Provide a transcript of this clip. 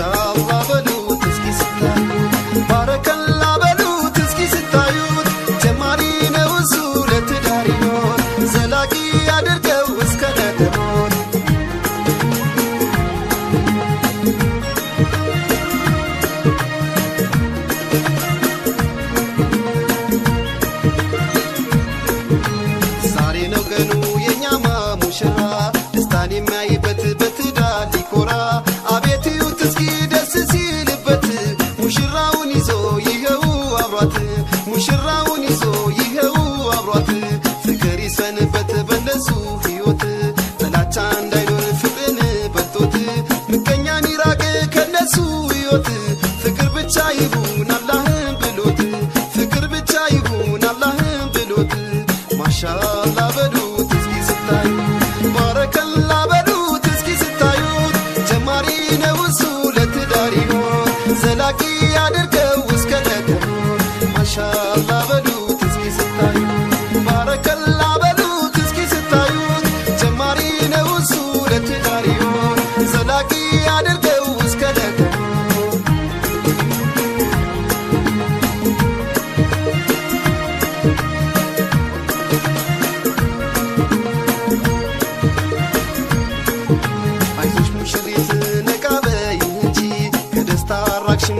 ማሻአላህ በሉት እስኪ ስታዩት ባረከላ በሉት እስኪ ስታዩት ጀማሪ ነው እሱ ለትዳር ሕይወት ዘላቂ አድርገው እስከ ነገሞት ዛሬ ነው ቀኑ የኛማ ሙሽራ ደስታን የሚያይበት በትዳር ሊኮራ አቤት እዩት እስኪ ደስ ሲልበት ሙሽራውን ይዞ ይኸው አብሯት ሙሽራውን ይዞ ይኸው አብሯት ፍቅር ይስፈንበት በነሱ ሕይወት ጥላቻ እንዳይኖር ፍቅርን በልጦት ምቀኛን ይራቅ ከነሱ ሕይወት ፍቅር ብቻ ይሁን አላህን ብሎት ፍቅር ብቻ ይሁን አላህን ብሎት ማሻአላህ በሉት እስኪ ስታዩት ባረከላ በሉት እስኪ ስታዩት ጀማሪ ነው እሱ ለትዳር ሕይወት ዘላቂ አድርገው እስከ ነገሞት ማሻአላህ በሉት እስኪ ስታዩት ባረከላ በሉት እስኪ ስታዩት ጀማሪ ነው እሱ ለትዳር ሕይወት ዘላቂ አድርገው እስከ ነገሞት አይዞሽ ሙሽሪት ነቃ በይ እንጂ ከደስታ ራቅሽም